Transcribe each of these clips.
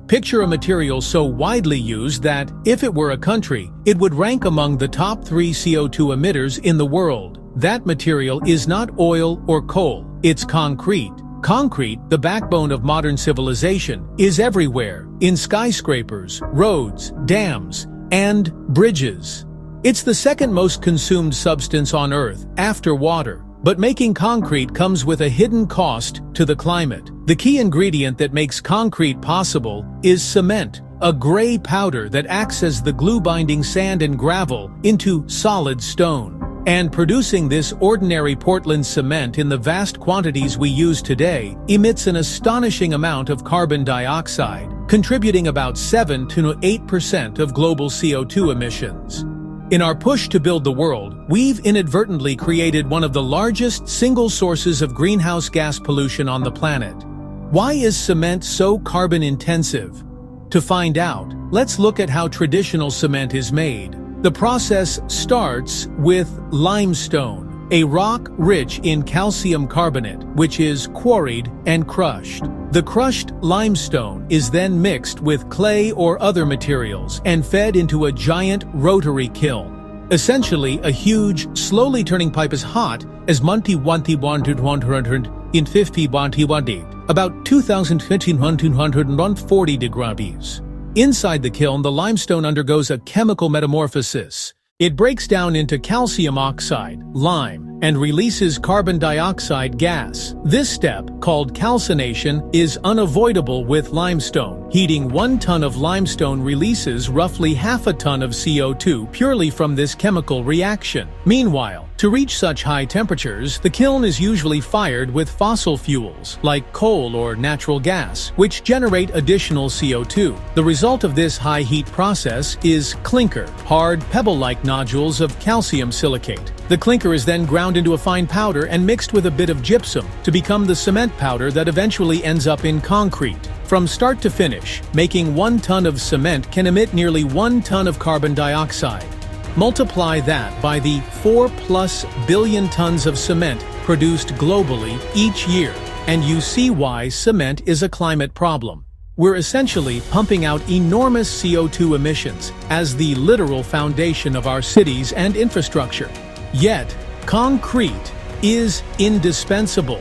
Picture a material so widely used that, if it were a country, it would rank among the top 3 CO2 emitters in the world. That material is not oil or coal, it's concrete. Concrete, the backbone of modern civilization, is everywhere, in skyscrapers, roads, dams, and bridges. It's the second most consumed substance on Earth, after water. But making concrete comes with a hidden cost to the climate. The key ingredient that makes concrete possible is cement, a gray powder that acts as the glue binding sand and gravel into solid stone. And producing this ordinary Portland cement in the vast quantities we use today emits an astonishing amount of carbon dioxide, contributing about 7 to 8% of global CO2 emissions. In our push to build the world, we've inadvertently created one of the largest single sources of greenhouse gas pollution on the planet. Why is cement so carbon-intensive? To find out, let's look at how traditional cement is made. The process starts with limestone, a rock rich in calcium carbonate, which is quarried and crushed. The crushed limestone is then mixed with clay or other materials and fed into a giant rotary kiln. Essentially, a huge, slowly turning pipe as hot as about 2,240 degrees. Inside the kiln, the limestone undergoes a chemical metamorphosis. It breaks down into calcium oxide, lime, and releases carbon dioxide gas. This step, called calcination, is unavoidable with limestone. Heating 1 ton of limestone releases roughly half a ton of CO2 purely from this chemical reaction. Meanwhile, to reach such high temperatures, the kiln is usually fired with fossil fuels, like coal or natural gas, which generate additional CO2. The result of this high heat process is clinker, hard, pebble-like nodules of calcium silicate. The clinker is then ground into a fine powder and mixed with a bit of gypsum to become the cement powder that eventually ends up in concrete. From start to finish, making 1 ton of cement can emit nearly 1 ton of carbon dioxide. Multiply that by the 4+ billion tons of cement produced globally each year, and you see why cement is a climate problem. We're essentially pumping out enormous CO2 emissions as the literal foundation of our cities and infrastructure. Yet, concrete is indispensable.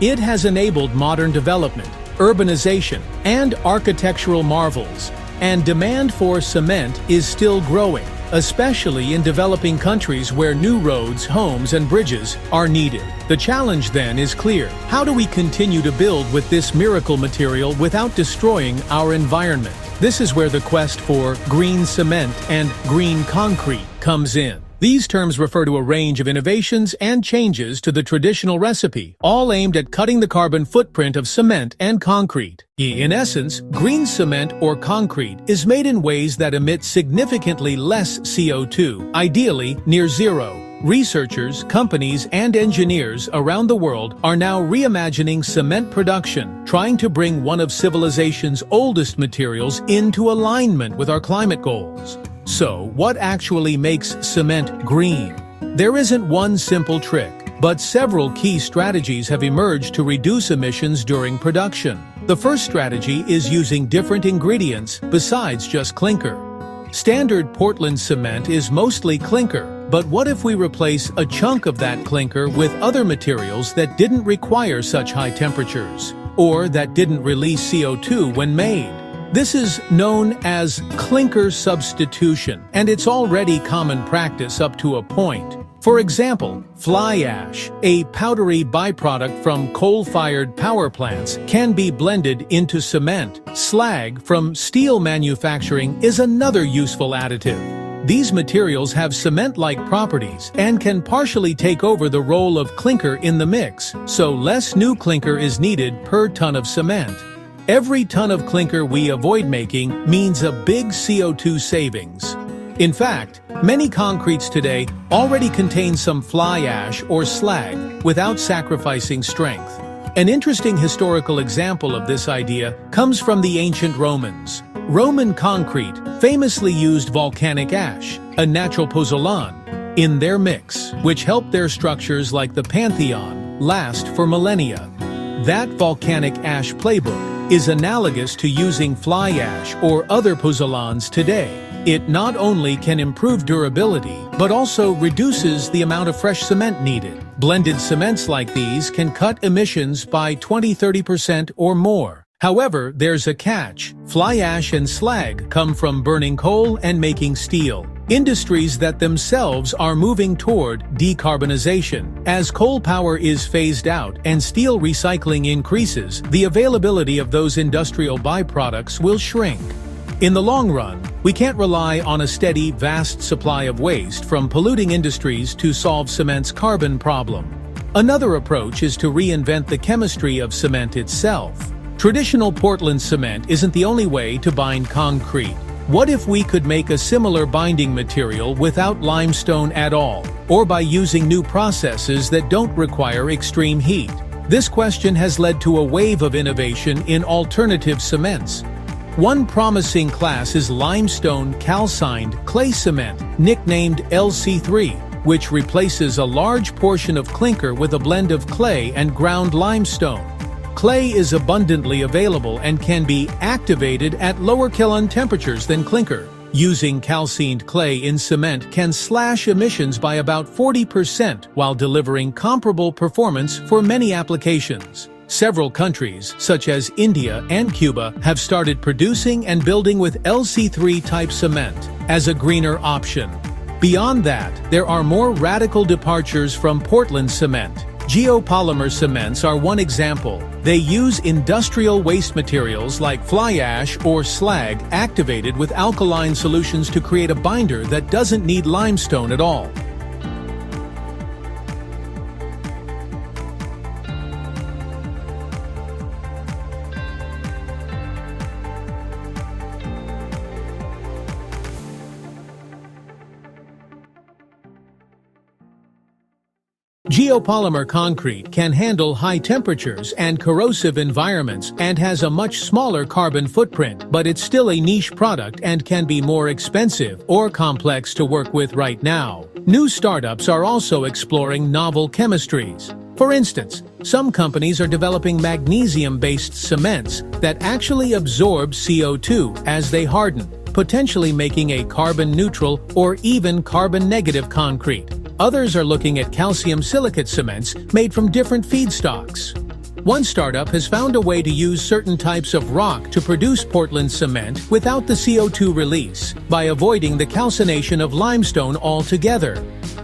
It has enabled modern development, urbanization, and architectural marvels, and demand for cement is still growing, especially in developing countries where new roads, homes, and bridges are needed. The challenge then is clear. How do we continue to build with this miracle material without destroying our environment? This is where the quest for green cement and green concrete comes in. These terms refer to a range of innovations and changes to the traditional recipe, all aimed at cutting the carbon footprint of cement and concrete. In essence, green cement or concrete is made in ways that emit significantly less CO2, ideally near zero. Researchers, companies, and engineers around the world are now reimagining cement production, trying to bring one of civilization's oldest materials into alignment with our climate goals. So, what actually makes cement green? There isn't one simple trick, but several key strategies have emerged to reduce emissions during production. The first strategy is using different ingredients besides just clinker. Standard Portland cement is mostly clinker, but what if we replace a chunk of that clinker with other materials that didn't require such high temperatures, or that didn't release CO2 when made? This is known as clinker substitution, and it's already common practice up to a point. For example, fly ash, a powdery byproduct from coal-fired power plants, can be blended into cement. Slag from steel manufacturing is another useful additive. These materials have cement-like properties and can partially take over the role of clinker in the mix, so less new clinker is needed per ton of cement. Every ton of clinker we avoid making means a big CO2 savings. In fact, many concretes today already contain some fly ash or slag without sacrificing strength. An interesting historical example of this idea comes from the ancient Romans. Roman concrete famously used volcanic ash, a natural pozzolan, in their mix, which helped their structures like the Pantheon last for millennia. That volcanic ash playbook is analogous to using fly ash or other pozzolans today. It not only can improve durability, but also reduces the amount of fresh cement needed. Blended cements like these can cut emissions by 20–30% or more. However, there's a catch. Fly ash and slag come from burning coal and making steel. Industries that themselves are moving toward decarbonization. As coal power is phased out and steel recycling increases, the availability of those industrial byproducts will shrink. In the long run, we can't rely on a steady, vast supply of waste from polluting industries to solve cement's carbon problem. Another approach is to reinvent the chemistry of cement itself. Traditional Portland cement isn't the only way to bind concrete. What if we could make a similar binding material without limestone at all, or by using new processes that don't require extreme heat? This question has led to a wave of innovation in alternative cements. One promising class is limestone calcined clay cement, nicknamed LC3, which replaces a large portion of clinker with a blend of clay and ground limestone. Clay is abundantly available and can be activated at lower Kelvin temperatures than clinker. Using calcined clay in cement can slash emissions by about 40% while delivering comparable performance for many applications. Several countries, such as India and Cuba, have started producing and building with LC3-type cement as a greener option. Beyond that, there are more radical departures from Portland cement. Geopolymer cements are one example. They use industrial waste materials like fly ash or slag activated with alkaline solutions to create a binder that doesn't need limestone at all. Geopolymer concrete can handle high temperatures and corrosive environments and has a much smaller carbon footprint, but it's still a niche product and can be more expensive or complex to work with right now. New startups are also exploring novel chemistries. For instance, some companies are developing magnesium-based cements that actually absorb CO2 as they harden, potentially making a carbon-neutral or even carbon-negative concrete. Others are looking at calcium silicate cements made from different feedstocks. One startup has found a way to use certain types of rock to produce Portland cement without the CO2 release, by avoiding the calcination of limestone altogether.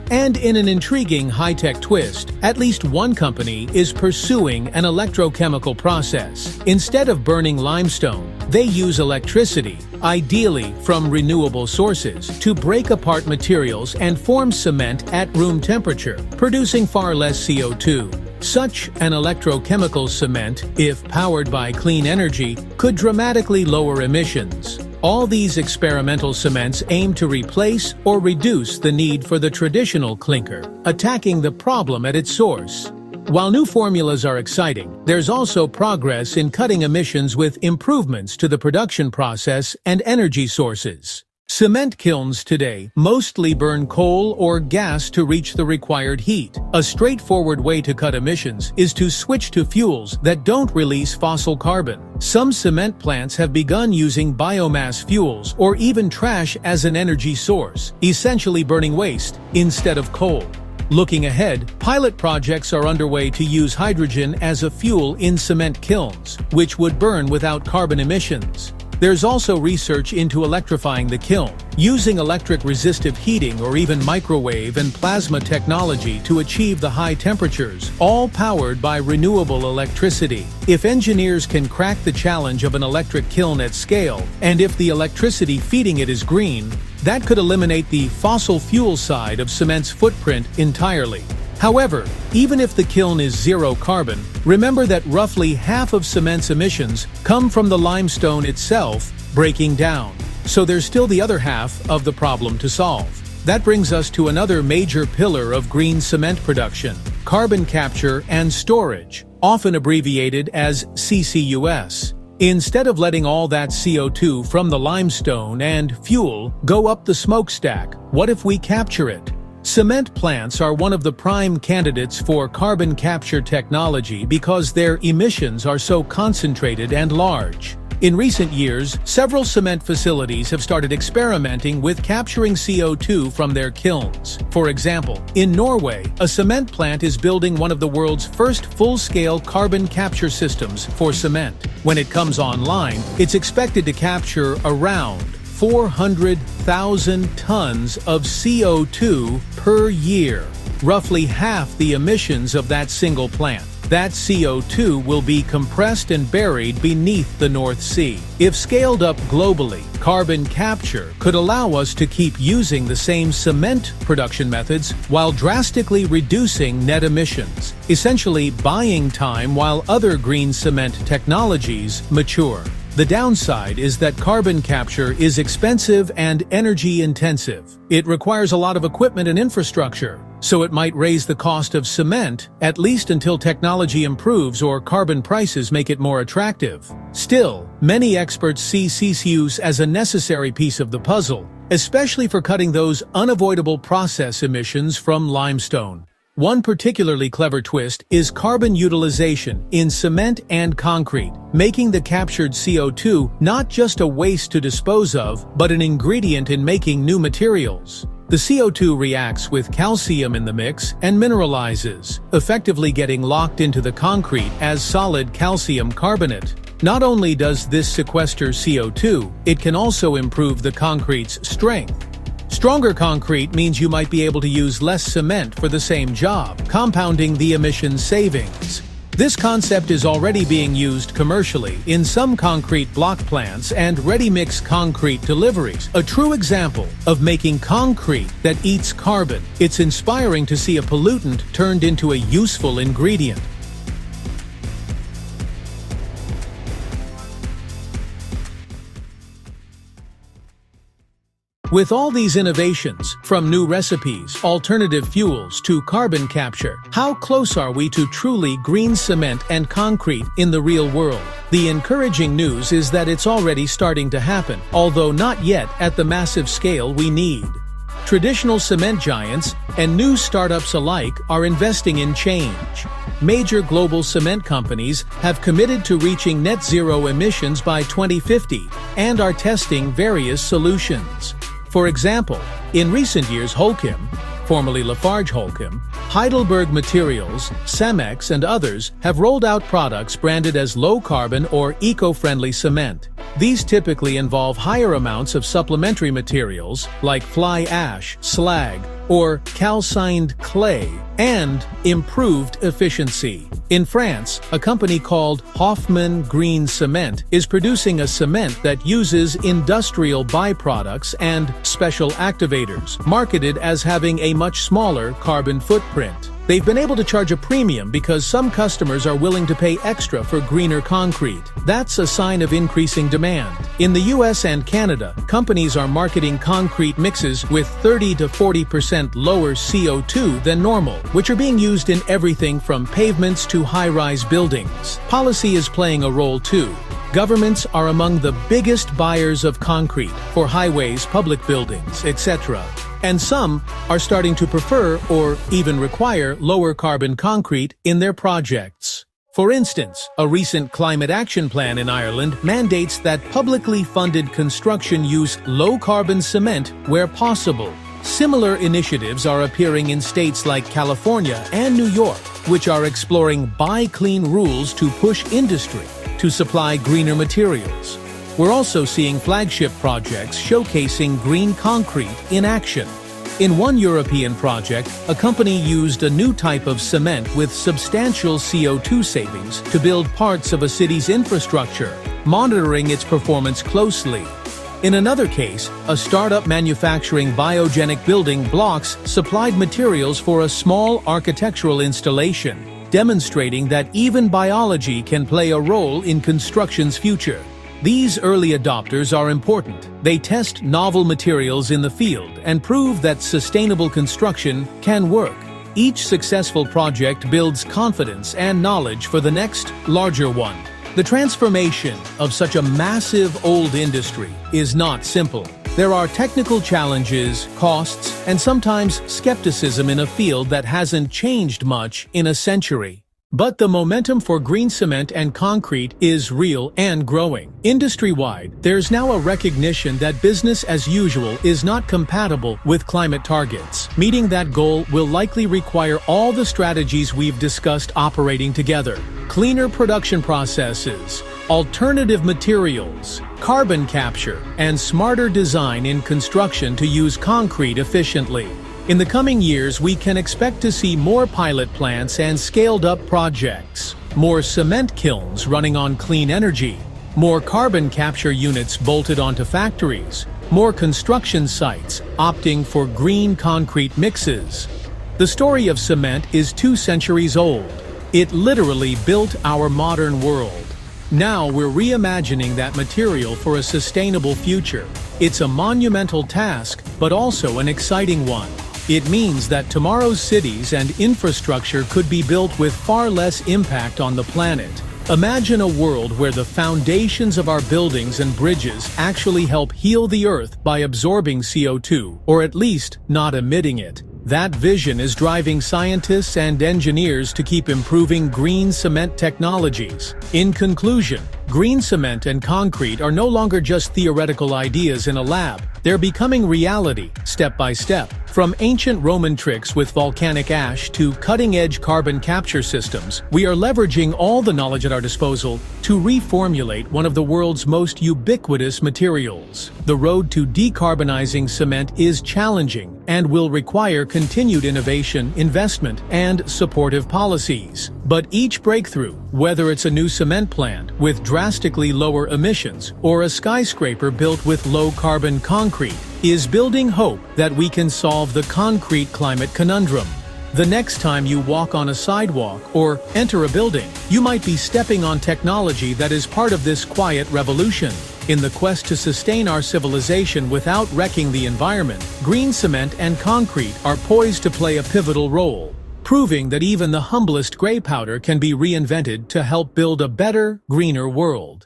And in an intriguing high-tech twist, at least one company is pursuing an electrochemical process. Instead of burning limestone, they use electricity, ideally from renewable sources, to break apart materials and form cement at room temperature, producing far less CO2. Such an electrochemical cement, if powered by clean energy, could dramatically lower emissions. All these experimental cements aim to replace or reduce the need for the traditional clinker, attacking the problem at its source. While new formulas are exciting, there's also progress in cutting emissions with improvements to the production process and energy sources. Cement kilns today mostly burn coal or gas to reach the required heat. A straightforward way to cut emissions is to switch to fuels that don't release fossil carbon. Some cement plants have begun using biomass fuels or even trash as an energy source, essentially burning waste instead of coal. Looking ahead, pilot projects are underway to use hydrogen as a fuel in cement kilns, which would burn without carbon emissions. There's also research into electrifying the kiln, using electric-resistive heating or even microwave and plasma technology to achieve the high temperatures, all powered by renewable electricity. If engineers can crack the challenge of an electric kiln at scale, and if the electricity feeding it is green, that could eliminate the fossil fuel side of cement's footprint entirely. However, even if the kiln is zero carbon, remember that roughly half of cement's emissions come from the limestone itself breaking down. So there's still the other half of the problem to solve. That brings us to another major pillar of green cement production: carbon capture and storage, often abbreviated as CCUS. Instead of letting all that CO2 from the limestone and fuel go up the smokestack, what if we capture it? Cement plants are one of the prime candidates for carbon capture technology because their emissions are so concentrated and large. In recent years, several cement facilities have started experimenting with capturing CO2 from their kilns. For example, in Norway, a cement plant is building one of the world's first full-scale carbon capture systems for cement. When it comes online, it's expected to capture around 400,000 tons of CO2 per year, roughly half the emissions of that single plant. That CO2 will be compressed and buried beneath the North Sea. If scaled up globally, carbon capture could allow us to keep using the same cement production methods while drastically reducing net emissions, essentially buying time while other green cement technologies mature. The downside is that carbon capture is expensive and energy-intensive. It requires a lot of equipment and infrastructure, so it might raise the cost of cement, at least until technology improves or carbon prices make it more attractive. Still, many experts see CCUs as a necessary piece of the puzzle, especially for cutting those unavoidable process emissions from limestone. One particularly clever twist is carbon utilization in cement and concrete, making the captured CO2 not just a waste to dispose of, but an ingredient in making new materials. The CO2 reacts with calcium in the mix and mineralizes, effectively getting locked into the concrete as solid calcium carbonate. Not only does this sequester CO2, it can also improve the concrete's strength. Stronger concrete means you might be able to use less cement for the same job, compounding the emission savings. This concept is already being used commercially in some concrete block plants and ready-mix concrete deliveries, a true example of making concrete that eats carbon. It's inspiring to see a pollutant turned into a useful ingredient. With all these innovations, from new recipes, alternative fuels, to carbon capture, how close are we to truly green cement and concrete in the real world? The encouraging news is that it's already starting to happen, although not yet at the massive scale we need. Traditional cement giants and new startups alike are investing in change. Major global cement companies have committed to reaching net zero emissions by 2050 and are testing various solutions. For example, in recent years Holcim, formerly Lafarge Holcim, Heidelberg Materials, Cemex and others have rolled out products branded as low-carbon or eco-friendly cement. These typically involve higher amounts of supplementary materials like fly ash, slag, or calcined clay, and improved efficiency. In France, a company called Hoffman Green Cement is producing a cement that uses industrial byproducts and special activators, marketed as having a much smaller carbon footprint. They've been able to charge a premium because some customers are willing to pay extra for greener concrete. That's a sign of increasing demand. In the US and Canada, companies are marketing concrete mixes with 30 to 40% lower CO2 than normal, which are being used in everything from pavements to high-rise buildings. Policy is playing a role too. Governments are among the biggest buyers of concrete for highways, public buildings, etc. And some are starting to prefer or even require lower carbon concrete in their projects. For instance, a recent climate action plan in Ireland mandates that publicly funded construction use low-carbon cement where possible. Similar initiatives are appearing in states like California and New York, which are exploring buy clean rules to push industry to supply greener materials. We're also seeing flagship projects showcasing green concrete in action. In one European project, a company used a new type of cement with substantial CO2 savings to build parts of a city's infrastructure, monitoring its performance closely. In another case, a startup manufacturing biogenic building blocks supplied materials for a small architectural installation, demonstrating that even biology can play a role in construction's future. These early adopters are important. They test novel materials in the field and prove that sustainable construction can work. Each successful project builds confidence and knowledge for the next, larger one. The transformation of such a massive old industry is not simple. There are technical challenges, costs, and sometimes skepticism in a field that hasn't changed much in a century. But the momentum for green cement and concrete is real and growing. Industry-wide, there's now a recognition that business as usual is not compatible with climate targets. Meeting that goal will likely require all the strategies we've discussed operating together. Cleaner production processes, alternative materials, carbon capture, and smarter design in construction to use concrete efficiently. In the coming years, we can expect to see more pilot plants and scaled-up projects, more cement kilns running on clean energy, more carbon capture units bolted onto factories, more construction sites opting for green concrete mixes. The story of cement is 2 centuries old. It literally built our modern world. Now we're reimagining that material for a sustainable future. It's a monumental task, but also an exciting one. It means that tomorrow's cities and infrastructure could be built with far less impact on the planet. Imagine a world where the foundations of our buildings and bridges actually help heal the Earth by absorbing CO2, or at least not emitting it. That vision is driving scientists and engineers to keep improving green cement technologies. In conclusion, green cement and concrete are no longer just theoretical ideas in a lab. They're becoming reality, step by step. From ancient Roman tricks with volcanic ash to cutting-edge carbon capture systems, we are leveraging all the knowledge at our disposal to reformulate one of the world's most ubiquitous materials. The road to decarbonizing cement is challenging and will require continued innovation, investment, and supportive policies. But each breakthrough, whether it's a new cement plant with drastically lower emissions or a skyscraper built with low-carbon concrete, is building hope that we can solve the concrete climate conundrum. The next time you walk on a sidewalk or enter a building, you might be stepping on technology that is part of this quiet revolution. In the quest to sustain our civilization without wrecking the environment, green cement and concrete are poised to play a pivotal role, proving that even the humblest gray powder can be reinvented to help build a better, greener world.